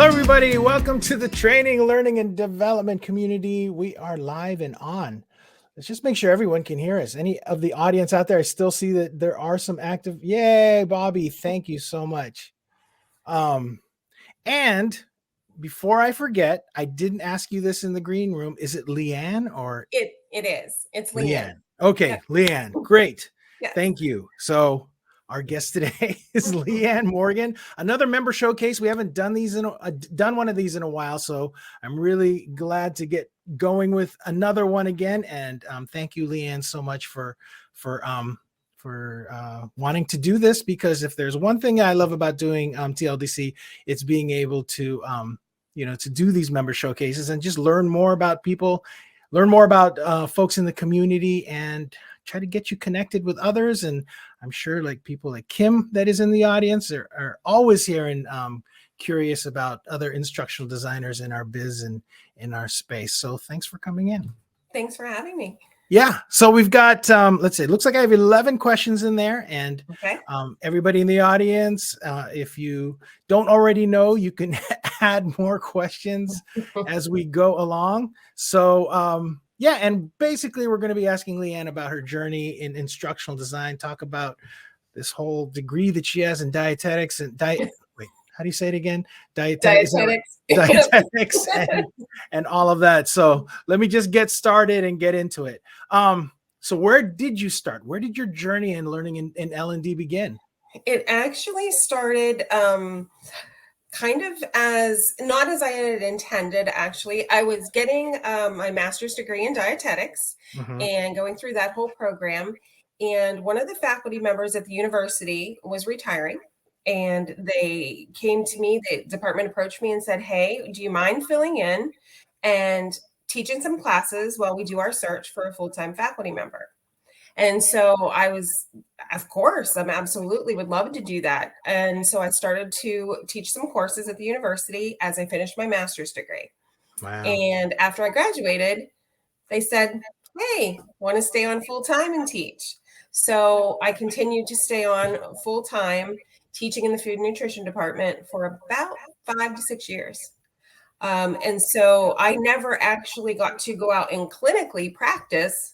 everybody. Welcome to the training, learning, and development community. We are live and on. Let's just make sure everyone can hear us. Any of the audience out there, I still see that there are some active. Yay, Bobby. Thank you so much. And before I forget, I didn't ask you this in the green room. Is it Leigh Ann or? It is. It's Leigh Ann. Okay, Yep. Leigh Ann. Great. Yes. Thank you. So our guest today is Leigh Ann Morgan, another member showcase. We haven't done done one of these in a while, so I'm really glad to get going with another one again. And thank you, Leigh Ann, so much for wanting to do this, because if there's one thing I love about doing TLDC, it's being able to to do these member showcases and just learn more about people, learn more about folks in the community, and try to get you connected with others. And I'm sure like people like Kim that is in the audience are always here and curious about other instructional designers in our biz and in our space. So thanks for coming in. Thanks for having me. Yeah. So we've got, let's see, it looks like I have 11 questions in there. And okay. Everybody in the audience, if you don't already know, you can add more questions as we go along. So, yeah, and basically we're going to be asking Leigh Ann about her journey in instructional design, talk about this whole degree that she has in dietetics and wait, how do you say it again? Dietetics. Dietetics and all of that. So let me just get started and get into it. So where did you start? Where did your journey in learning in L&D begin? It actually started kind of not as I had intended. Actually, I was getting my master's degree in dietetics and going through that whole program. And one of the faculty members at the university was retiring. And they came to me, the department approached me and said, hey, do you mind filling in and teaching some classes while we do our search for a full-time faculty member? And so I was, of course, I absolutely would love to do that. And so I started to teach some courses at the university as I finished my master's degree. Wow. And after I graduated, they said, hey, want to stay on full-time and teach? So I continued to stay on full-time, teaching in the food and nutrition department for about 5 to 6 years. And so I never actually got to go out and clinically practice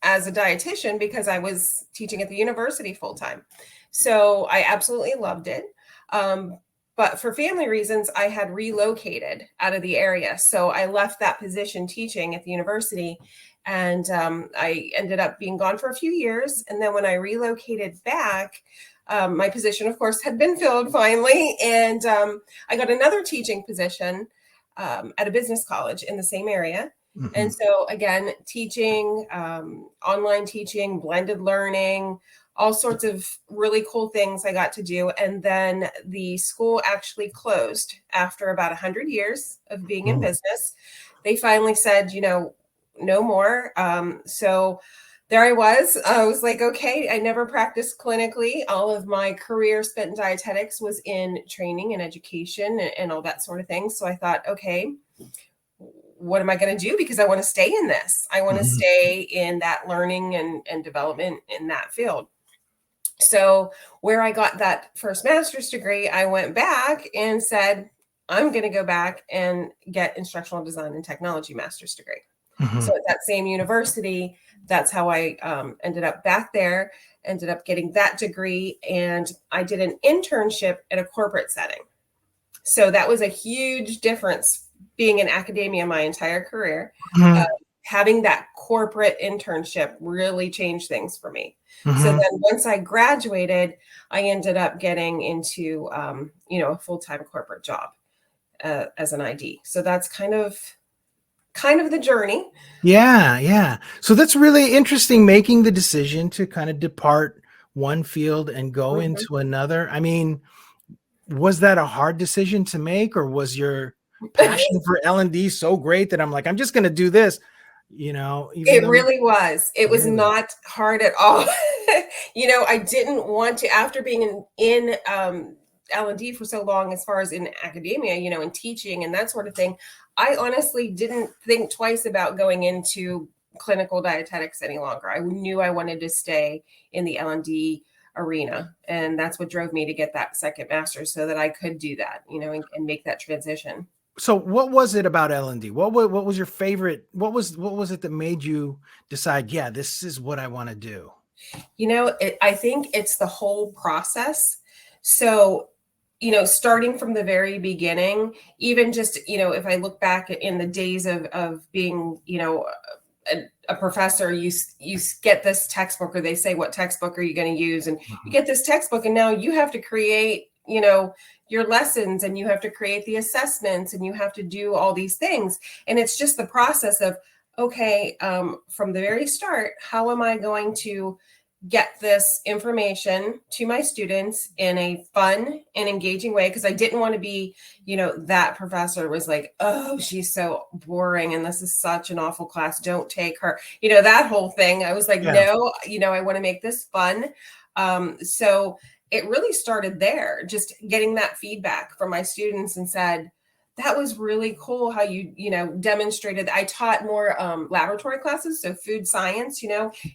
as a dietitian because I was teaching at the university full-time. So I absolutely loved it. But for family reasons, I had relocated out of the area. So I left that position teaching at the university, and I ended up being gone for a few years. And then when I relocated back, my position, of course, had been filled finally. And I got another teaching position at a business college in the same area. And so again, teaching, online teaching, blended learning, all sorts of really cool things I got to do. And then the school actually closed after about 100 years of being in business. They finally said, no more. So there I was like, okay, I never practiced clinically. All of my career spent in dietetics was in training and education and all that sort of thing. So I thought, okay, what am I going to do? Because I want to stay in this. I want to stay in that learning and development in that field. So where I got that first master's degree, I went back and said, I'm going to go back and get Instructional Design and Technology master's degree. So at that same university, that's how I ended up back there, ended up getting that degree. And I did an internship in a corporate setting. So that was a huge difference being in academia my entire career. Having that corporate internship really changed things for me. So then once I graduated, I ended up getting into, a full-time corporate job as an ID. So that's kind of the journey. Yeah. So that's really interesting, making the decision to kind of depart one field and go into another. I mean, was that a hard decision to make, or was your passion for L&D so great that I'm like, I'm just going to do this, It really was. It was not hard at all. I didn't want to, after being in L&D for so long, as far as in academia, and teaching and that sort of thing, I honestly didn't think twice about going into clinical dietetics any longer. I knew I wanted to stay in the L&D arena. And that's what drove me to get that second master's, so that I could do that, and make that transition. So what was it about L&D? What was your favorite? What was it that made you decide, yeah, this is what I want to do? I think it's the whole process. So, starting from the very beginning, even just, if I look back in the days of being, a professor, you get this textbook, or they say, what textbook are you going to use? And you get this textbook, and now you have to create, your lessons, and you have to create the assessments, and you have to do all these things. And it's just the process of, okay, from the very start, how am I going to get this information to my students in a fun and engaging way? Because I didn't want to be, that professor was like, oh, she's so boring, and this is such an awful class, don't take her, that whole thing. I was like, Yeah. no, I want to make this fun. So it really started there, just getting that feedback from my students, and said, that was really cool how you demonstrated. I taught more laboratory classes, so food science,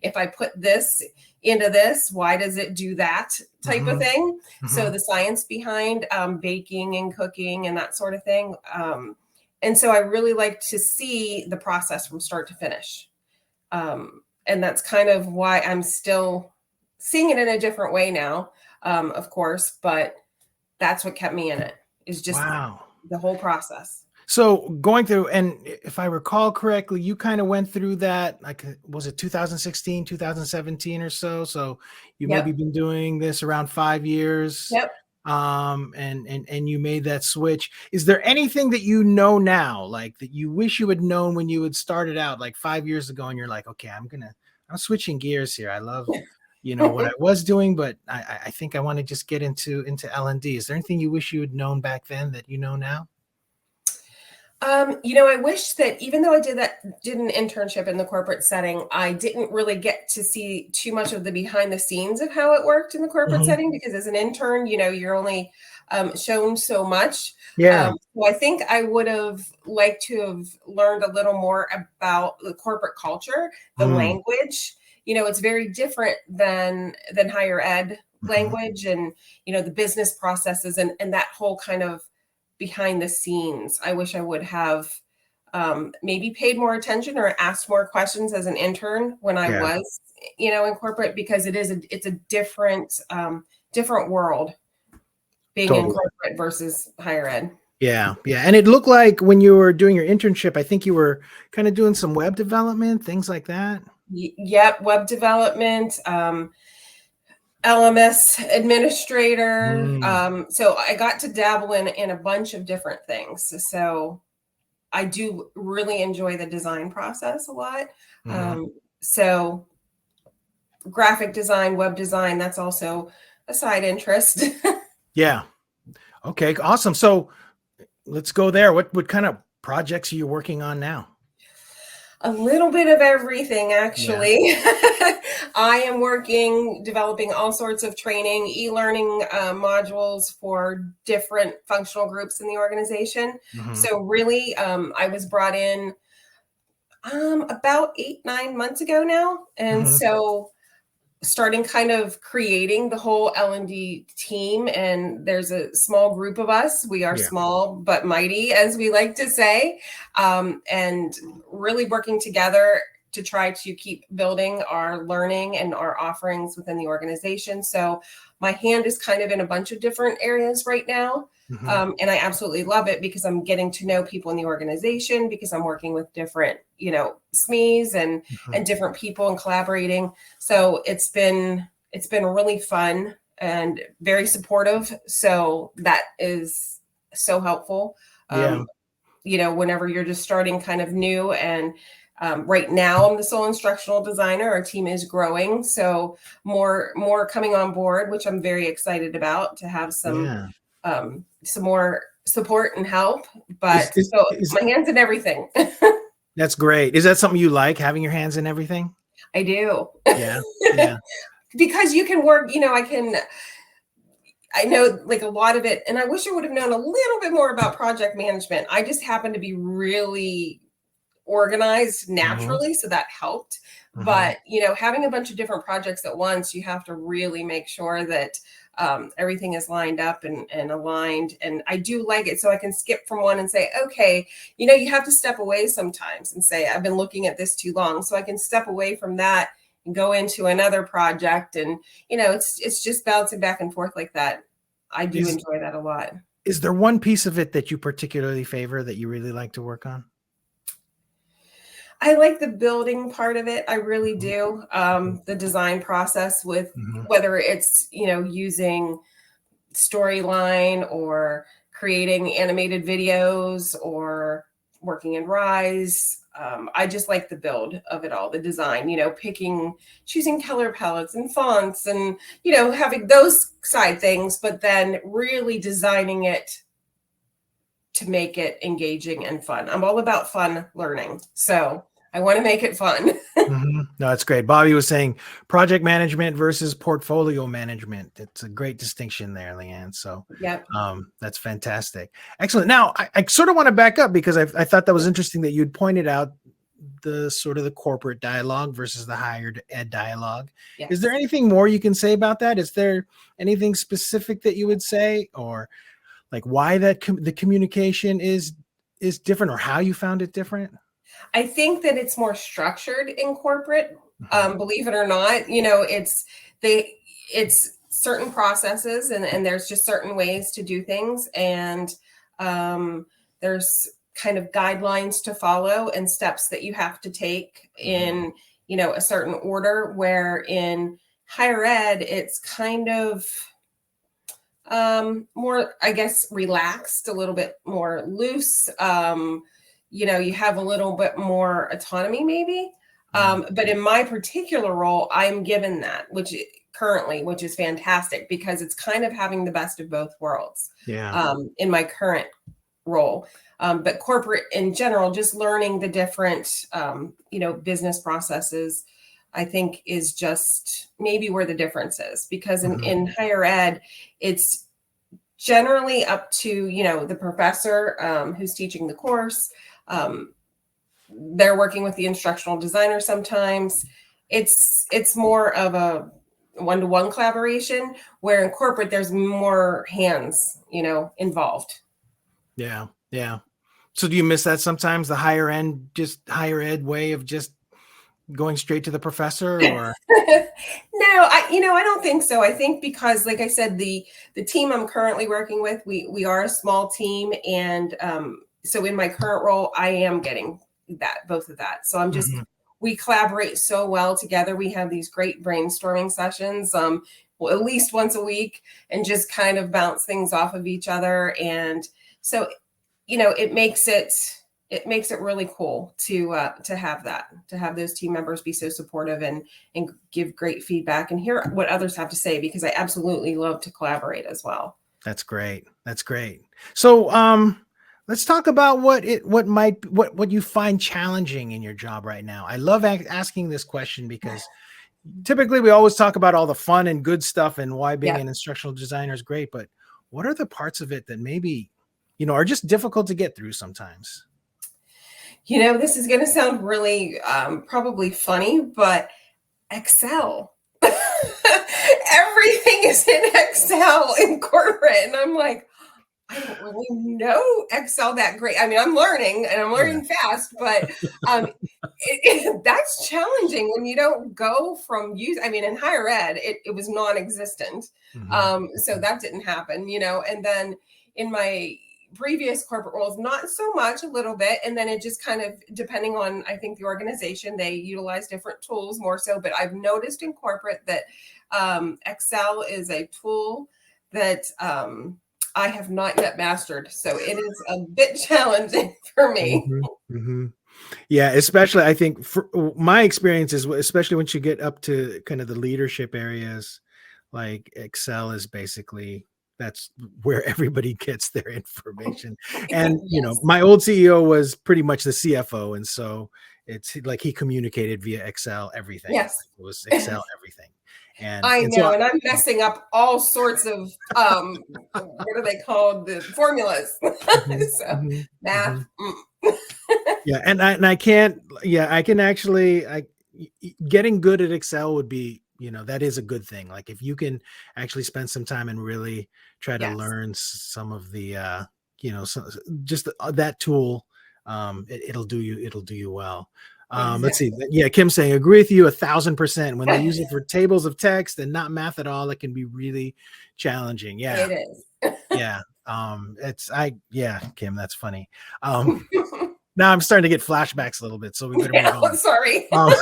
if I put this into this, why does it do that type of thing? So the science behind baking and cooking and that sort of thing. And so I really like to see the process from start to finish. And that's kind of why I'm still seeing it in a different way now, of course, but that's what kept me in it, is just the whole process. So going through, and if I recall correctly, you kind of went through that, like, was it 2016, 2017 or so? So you maybe been doing this around 5 years. Yep. And you made that switch. Is there anything that you know now, like that you wish you had known when you had started out like 5 years ago, and you're like, okay, I'm switching gears here. I love, what I was doing, but I think I want to just get into L&D. Is there anything you wish you had known back then that you know now? I wish that, even though I did an internship in the corporate setting, I didn't really get to see too much of the behind the scenes of how it worked in the corporate setting, because as an intern, you're only shown so much. Yeah. So I think I would have liked to have learned a little more about the corporate culture, the language. It's very different than higher ed language, and, the business processes and that whole kind of behind the scenes. I wish I would have maybe paid more attention or asked more questions as an intern when I was, in corporate, because it's a different world being in corporate versus higher ed. Yeah. Yeah. And it looked like when you were doing your internship, I think you were kind of doing some web development, things like that. Yep. Web development, LMS administrator. So I got to dabble in a bunch of different things. So I do really enjoy the design process a lot. So graphic design, web design, that's also a side interest. Yeah. Okay. Awesome. So let's go there. What kind of projects are you working on now? A little bit of everything, actually. Yeah. I am developing all sorts of training, e-learning modules for different functional groups in the organization. So really, I was brought in about 8-9 months ago now. And so starting kind of creating the whole L&D team, and there's a small group of us. We are small but mighty, as we like to say, and really working together to try to keep building our learning and our offerings within the organization. So my hand is kind of in a bunch of different areas right now. And I absolutely love it, because I'm getting to know people in the organization, because I'm working with different, SMEs and different people and collaborating. So it's been really fun and very supportive. So that is so helpful. Whenever you're just starting kind of new, and right now I'm the sole instructional designer. Our team is growing, so more coming on board, which I'm very excited about, to have some more support and help. But my hands in everything. That's great. Is that something you like, having your hands in everything? I do. Yeah. Because you can work, I know like a lot of it, and I wish I would have known a little bit more about project management. I just happen to be really organized naturally, so that helped. Mhm. But, having a bunch of different projects at once, you have to really make sure that everything is lined up and aligned. And I do like it so I can skip from one and say, okay, you have to step away sometimes and say, I've been looking at this too long. So I can step away from that and go into another project. And, it's just bouncing back and forth like that. I do Is enjoy that a lot. is there one piece of it that you particularly favor that you really like to work on? I like the building part of it. I really Mhm. do. Mhm. The design process with Mhm. whether it's, using storyline or creating animated videos or working in Rise. I just like the build of it all, the design, choosing color palettes and fonts and, having those side things, but then really designing it to make it engaging and fun. I'm all about fun learning. So I want to make it fun. Mhm. No, that's great. Bobby was saying project management versus portfolio management. It's a great distinction there, Leigh Ann. So Yep. that's fantastic. Excellent. Now, I sort of want to back up because I thought that was interesting that you'd pointed out the sort of the corporate dialogue versus the higher ed dialogue. Is there Yes. anything more you can say about that? Is there anything specific that you would say, or like why the communication is different, or how you found it different? I think that it's more structured in corporate. Mhm. Believe it or not, they it's certain processes and there's just certain ways to do things and there's kind of guidelines to follow and steps that you have to take Mhm. in a certain order. Where in higher ed, it's kind of more, I guess, relaxed, a little bit more loose. You have a little bit more autonomy maybe. Yeah. But in my particular role, I'm given that, which is fantastic because it's kind of having the best of both worlds Yeah. in my current role. But corporate in general, just learning the different business processes, I think, is just maybe where the difference is. Because Mhm. in higher ed, it's generally up to the professor who's teaching the course. um, they're working with the instructional designer sometimes. It's more of a one-to-one collaboration, where in corporate there's more hands involved. Yeah. Yeah. So do you miss that sometimes, the higher end, just higher ed way of just going straight to the professor, or? No, I don't think so. I think because, like I said, the team I'm currently working with, we are a small team, and so in my current role, I am getting both of that. So Mhm. we collaborate so well together. We have these great brainstorming sessions, well, at least once a week, and just kind of bounce things off of each other. And so, it makes it really cool to have that, to have those team members be so supportive and give great feedback and hear what others have to say, because I absolutely love to collaborate as well. That's great. That's great. So, let's talk about what you find challenging in your job right now. I love asking this question because typically we always talk about all the fun and good stuff and why being Yeah. an instructional designer is great, but what are the parts of it that maybe, are just difficult to get through sometimes? This is going to sound really probably funny, but Excel. Everything is in Excel in corporate. And I'm like, I don't really know Excel that great. I mean, I'm learning and I'm Yeah. learning fast, but that's challenging when you don't go from use. I mean, in higher ed, it was non-existent. Mhm. So that didn't happen, and then in my previous corporate roles, not so much, a little bit. And then it just kind of, depending on, I think, the organization, they utilize different tools more so. But I've noticed in corporate that Excel is a tool that I have not yet mastered. So it is a bit challenging for me. Mhm. Mhm. Yeah, especially I think for my experience is especially once you get up to kind of the leadership areas, like Excel is basically that's where everybody gets their information. And Yes. my old CEO was pretty much the CFO, and so it's like he communicated via Excel everything. Yes. It was Excel everything, and I and so know. And I'm messing up all sorts of, what are they called? The formulas. Mhm, So mhm, math. mhm. Yeah, and I can't. Yeah, I can actually. getting good at Excel would be, that is a good thing. Like if you can actually spend some time and really try to Yes, learn some of the, just that tool, it'll do you well. Let's see. exactly. Yeah, Kim saying, agree with you 1,000%. When they use it for tables of text and not math at all, it can be really challenging. Yeah, It is. yeah. Yeah, Kim, that's funny. Now I'm starting to get flashbacks a little bit, so we better move Yeah, on. sorry. Um,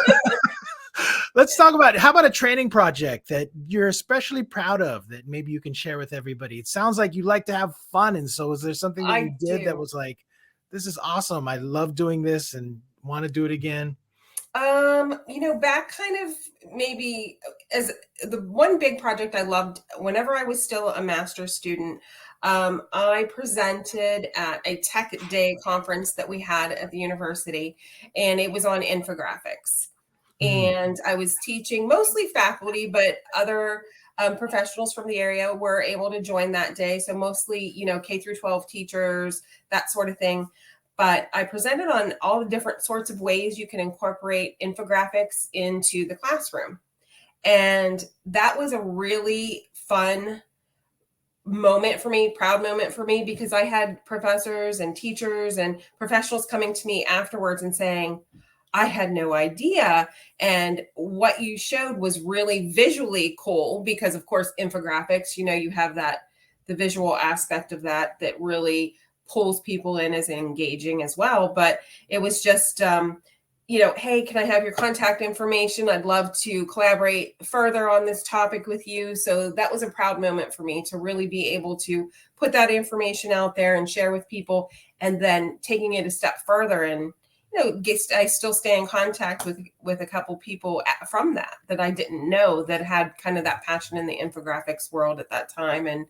let's talk about, how about a training project that you're especially proud of that maybe you can share with everybody? It sounds like you like to have fun. And so is there something that you I did that do. was like, this is awesome, I love doing this and want to do it again? Back kind of maybe as the one big project I loved whenever I was still a master's student, I presented at a tech day conference that we had at the university, and it was on infographics. Mhm. And I was teaching mostly faculty, but other professionals from the area were able to join that day. So mostly, K through 12 teachers, that sort of thing. But I presented on all the different sorts of ways you can incorporate infographics into the classroom. And that was a really fun moment for me, proud moment for me, because I had professors and teachers and professionals coming to me afterwards and saying, I had no idea. And what you showed was really visually cool because, of course, infographics, you have the visual aspect of that really pulls people in as engaging as well. But it was just, hey, can I have your contact information? I'd love to collaborate further on this topic with you. So that was a proud moment for me to really be able to put that information out there and share with people, and then taking it a step further. And I still stay in contact with a couple people from that I didn't know that had kind of that passion in the infographics world at that time. And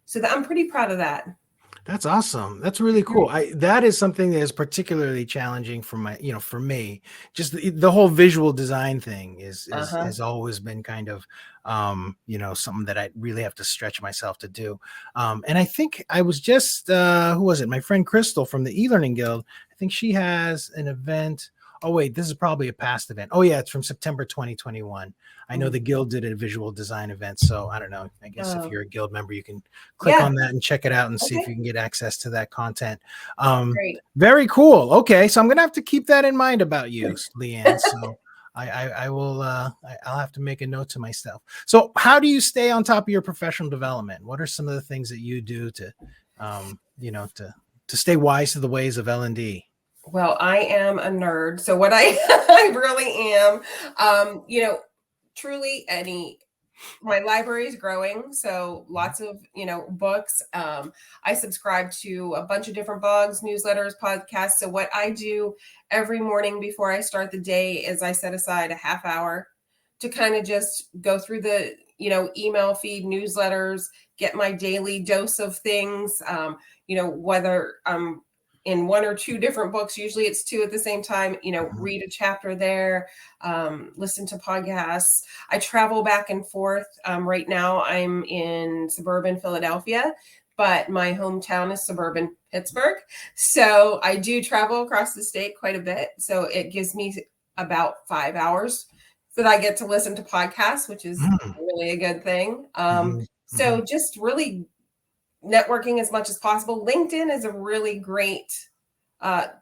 so I'm pretty proud of that. That's awesome. That's really cool. That is something that is particularly challenging for for me. Just the whole visual design thing Uh-huh. has always been kind of, something that I really have to stretch myself to do. And I think I was just, who was it? My friend Crystal from the e-learning guild. I think she has an event. Oh wait, this is probably a past event. Oh yeah, it's from September 2021. I know the guild did a visual design event, so I don't know. I guess if Oh, you're a guild member, you can click yeah. on that and check it out and see if Okay. you can get access to that content. Great. Very cool. Okay, so I'm gonna have to keep that in mind about you, Leigh Ann. So I will. I'll have to make a note to myself. So, how do you stay on top of your professional development? What are some of the things that you do to, to stay wise to the ways of L&D? Well, I am a nerd. So what I I really am, truly my library is growing, so lots of books. I subscribe to a bunch of different blogs, newsletters, podcasts. So what I do every morning before I start the day is I set aside a half hour to kind of just go through the email feed, newsletters, get my daily dose of things. Whether I'm in one or two different books, usually it's two at the same time, Mhm. read a chapter there, listen to podcasts. I travel back and forth. Right now I'm in suburban Philadelphia, but my hometown is suburban Pittsburgh. So I do travel across the state quite a bit. So it gives me about 5 hours that I get to listen to podcasts, which is Mhm. really a good thing. Mhm. So Mhm. just really networking as much as possible. LinkedIn is a really great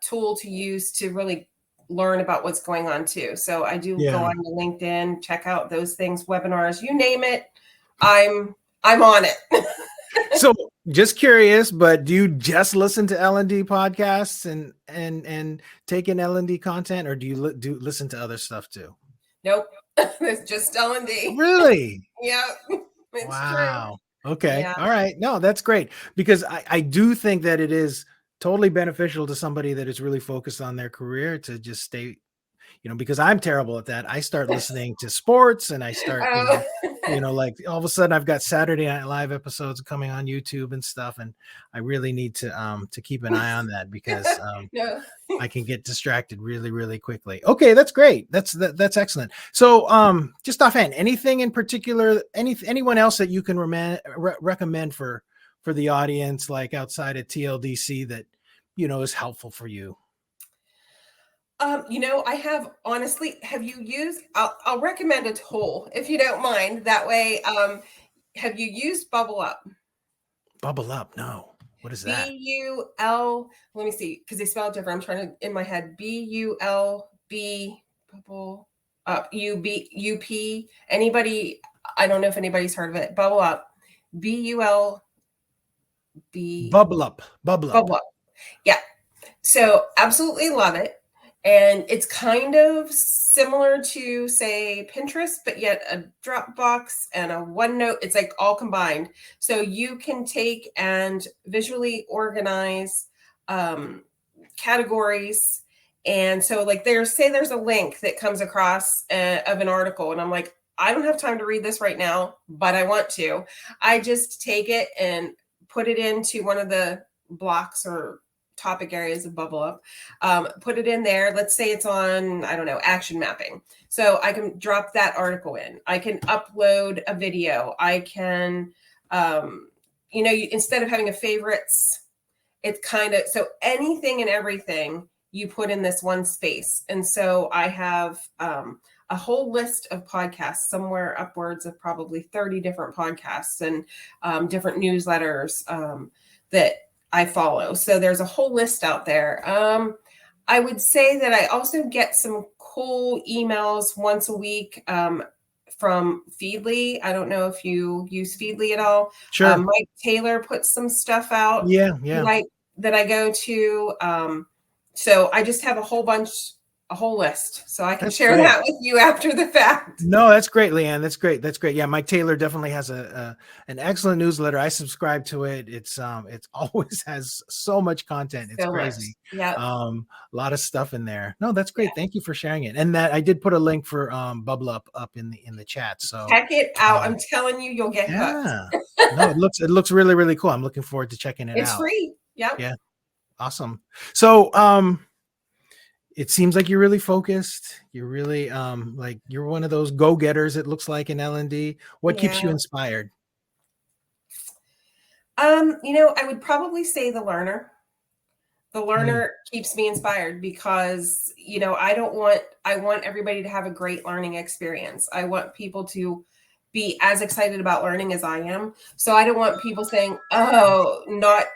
tool to use to really learn about what's going on too. So I do go Yeah. on to LinkedIn, check out those things, webinars, you name it. I'm on it. So, just curious, but do you just listen to L&D podcasts and take in L&D content, or do you do listen to other stuff too? Nope. It's just L&D. Really? Yeah, it's true. Wow. Okay. Yeah. All right. No, that's great, because I do think that it is totally beneficial to somebody that is really focused on their career to just stay, because I'm terrible at that. I start listening to sports and I start, Oh. like all of a sudden I've got Saturday Night Live episodes coming on YouTube and stuff. And I really need to keep an eye on that, because No. I can get distracted really, really quickly. Okay, that's great. That's excellent. So, just offhand, anything in particular, anyone else that you can recommend for the audience, like outside of TLDC, that is helpful for you? I have honestly, I'll recommend a tool if you don't mind. That way, have you used Bubble Up? Bubble Up? No. What is that? Let me see, because they spell it different. I'm trying to, in my head, BULB, Bubble Up, UP. Anybody, I don't know if anybody's heard of it. Bubble Up, BULB, Bubble Up. Bubble Up. Bubble Up. Yeah. So absolutely love it. And it's kind of similar to, say, Pinterest, but yet a Dropbox and a OneNote. It's like all combined. So you can take and visually organize categories. And so like there's a link that comes across of an article. And I'm like, I don't have time to read this right now, but I want to. I just take it and put it into one of the blocks or topic areas of Bubble Up, put it in there. Let's say it's on, I don't know, action mapping. So I can drop that article in. I can upload a video. I can, instead of having a favorites, it's kind of, so anything and everything you put in this one space. And so I have a whole list of podcasts, somewhere upwards of probably 30 different podcasts and different newsletters that I follow. So there's a whole list out there. I would say that I also get some cool emails once a week from Feedly. I don't know if you use Feedly at all. Sure. Mike Taylor puts some stuff out. Yeah. That I go to. So I just have a whole list. So I can share that with you after the fact. No, that's great, Leigh Ann. That's great. Yeah, Mike Taylor definitely has an excellent newsletter. I subscribe to it. It's always has so much content. It's crazy. Yeah. A lot of stuff in there. No, that's great. Yeah. Thank you for sharing it. And that I did put a link for Bubble Up in the chat. So check it out. I'm telling you, you'll get hooked. No, it looks really, really cool. I'm looking forward to checking it out. It's free. Yep. Yeah. Awesome. So it seems like you're really focused. You're really like you're one of those go-getters, it looks like, in L&D. What keeps you inspired? I would probably say the learner. The learner keeps me inspired because, I want everybody to have a great learning experience. I want people to be as excited about learning as I am. So I don't want people saying, oh, not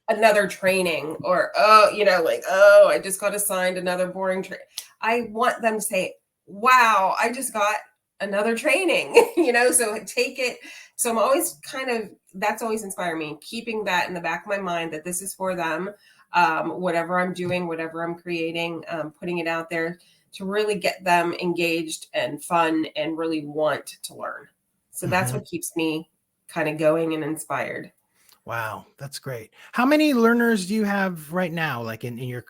another training, or I just got assigned another boring training. I want them to say, wow, I just got another training. So take it. So I'm always that's always inspired me, keeping that in the back of my mind that this is for them. Whatever I'm doing, whatever I'm creating, putting it out there to really get them engaged and fun and really want to learn. So that's what keeps me kind of going and inspired. Wow, that's great. How many learners do you have right now, like in your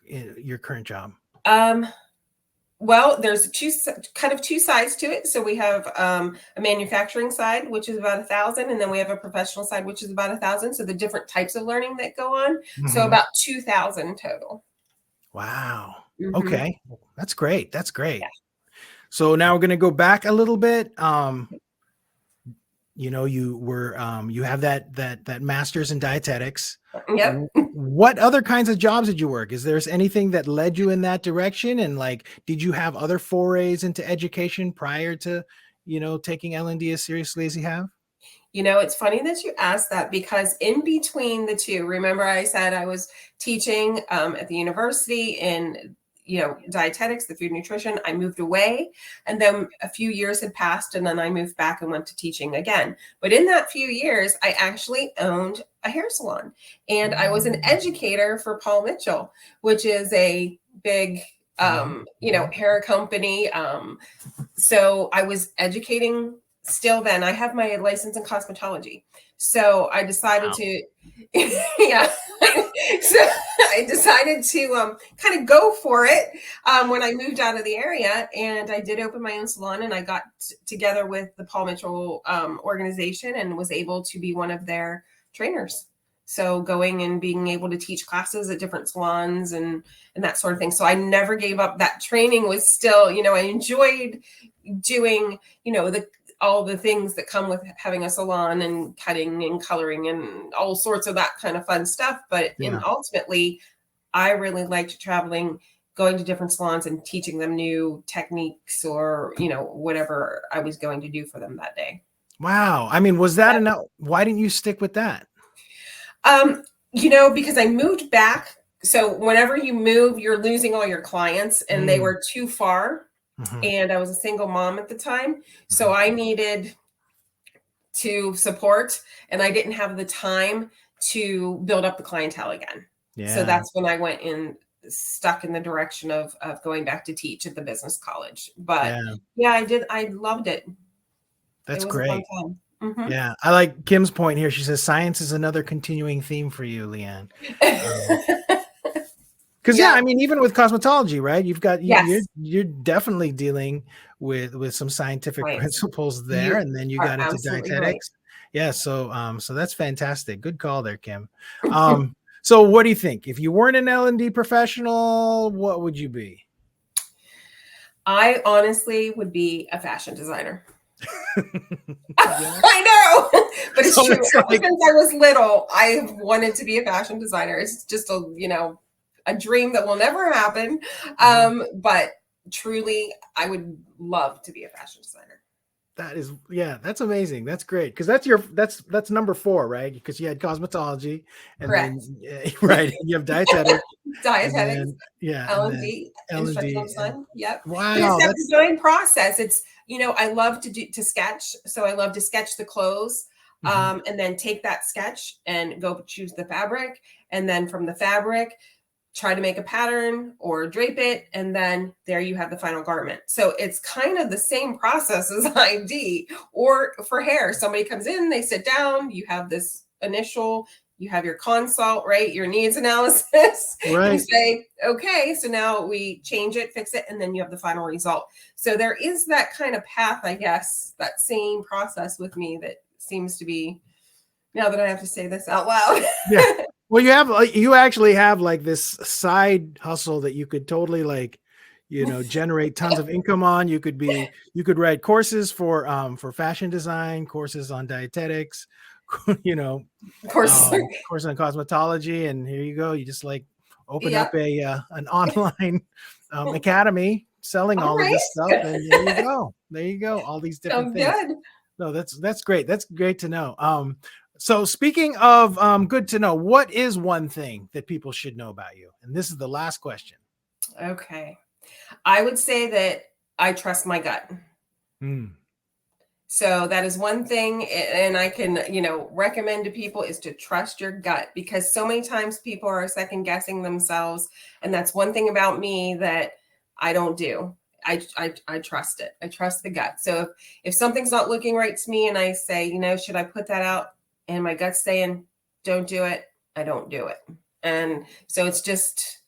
current job? Well, there's two sides to it. So we have a manufacturing side, which is about 1,000, and then we have a professional side, which is about 1,000. So the different types of learning that go on. So about 2,000 total. Wow. Okay, that's great. That's great. Yeah. So now we're going to go back a little bit. You were you have that master's in dietetics. Yep. What other kinds of jobs did you work? Is there anything that led you in that direction? And did you have other forays into education prior to, taking L&D as seriously as you have? It's funny that you asked that, because in between the two, remember I said I was teaching at the university in dietetics, the food nutrition. I moved away, and then a few years had passed, and then I moved back and went to teaching again. But in that few years, I actually owned a hair salon, and I was an educator for Paul Mitchell, which is a big, hair company. So I was educating still then. I have my license in cosmetology. So I decided to, so I decided to kind of go for it when I moved out of the area, and I did open my own salon, and I got together with the Paul Mitchell organization and was able to be one of their trainers. So going and being able to teach classes at different salons and that sort of thing. So I never gave up. That training was still, I enjoyed doing, all the things that come with having a salon and cutting and coloring and all sorts of that kind of fun stuff. But ultimately, I really liked traveling going to different salons and teaching them new techniques or, whatever I was going to do for them that day. Wow. I mean, was that enough? Why didn't you stick with that? Because I moved back. So whenever you move, you're losing all your clients, and they were too far. Mm-hmm. And I was a single mom at the time. So Mm-hmm. I needed to support, and I didn't have the time to build up the clientele again. So Yeah. that's when I went in, stuck in the direction of going back to teach at the business college. But yeah, I did. I loved it. That's It was a fun great. time. Mm-hmm. Yeah. I like Kim's point here. She says science is another continuing theme for you, Leigh Ann. Because Yeah. I mean, even with cosmetology, right? You've got Yes. you're definitely dealing with some scientific Right. principles there, You and then you are got into absolutely right. dietetics. Yeah, so that's fantastic. Good call there, Kim. So what do you think? If you weren't an L&D professional, what would you be? I honestly would be a fashion designer. Yeah. I know, but it's So true. it's Ever like, since I was little, I've wanted to be a fashion designer. It's just a dream that will never happen. But truly, I would love to be a fashion designer. that is, yeah, that's amazing. That's great. Because that's number 4, right? Because you had cosmetology, and then Correct. right, you have dietetics, and Dietetics, then and then L&D, instructional L&D, and design. Yep. But it's wow, that that's design process. It's, I love to sketch. So I love to sketch the clothes, mhm. and then take that sketch and go choose the fabric. And then from the fabric, try to make a pattern or drape it, and then there you have the final garment. So it's kind of the same process as ID. Or for hair, somebody comes in, they sit down, you have this initial, you have your consult, right? Your needs analysis. You Right. say, okay, so now we change it, fix it, and then you have the final result. So there is that kind of path, I guess, that same process with me that seems to be, now that I have to say this out loud. Yeah. Well, you actually have like this side hustle that you could totally like, generate tons of income on. You could write courses for fashion design, courses on dietetics, you know, Of course. course on cosmetology, and here you go. You just like open up Yep. an online academy selling All all of this stuff, right. and there you go. There you go. All these different Sounds things. good. No, that's great. That's great to know. So speaking of good to know, what is one thing that people should know about you? And this is the last question. Okay. I would say that I trust my gut. Mm. So that is one thing, and I can, recommend to people is to trust your gut, because so many times people are second guessing themselves, and that's one thing about me that I don't do. I trust it. I trust the gut. So if something's not looking right to me, and I say, should I put that out? And my gut's saying, don't do it, I don't do it. And so it's just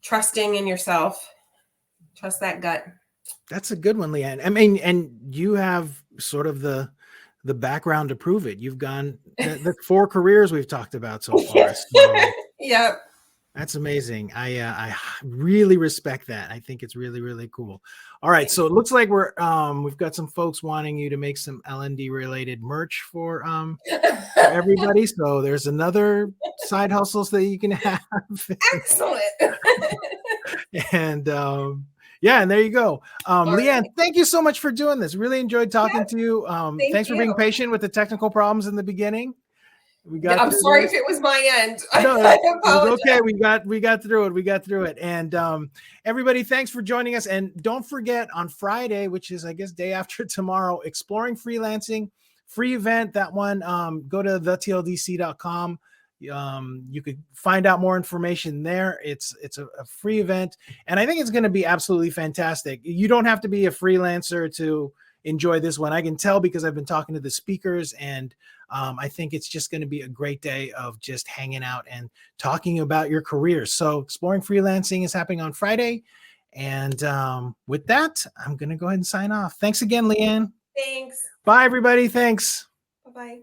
trusting in yourself. Trust that gut. That's a good one, Leigh Ann. I mean, and you have sort of the background to prove it. You've gone the 4 careers we've talked about so far. So Yep. that's amazing. I really respect that. I think it's really, really cool. All right, so it looks like we've got some folks wanting you to make some L&D related merch for everybody. So there's another side hustles that you can have. Excellent. And yeah, and there you go. Leigh Ann, Right. thank you so much for doing this. Really enjoyed talking Yep. to you. Thank Thanks for you. being patient with the technical problems in the beginning. We got I'm through sorry those. if it was my end. No, I it was apologize. okay. We got through it. We got through it. And everybody, thanks for joining us. And don't forget on Friday, which is I guess day after tomorrow, Exploring Freelancing, free event. That one, go to thetldc.com. You could find out more information there. It's a free event, and I think it's going to be absolutely fantastic. You don't have to be a freelancer to enjoy this one. I can tell because I've been talking to the speakers, and I think it's just going to be a great day of just hanging out and talking about your careers. So Exploring Freelancing is happening on Friday. And with that, I'm going to go ahead and sign off. Thanks again, Leigh Ann. Thanks. Bye, everybody. Thanks. Bye-bye.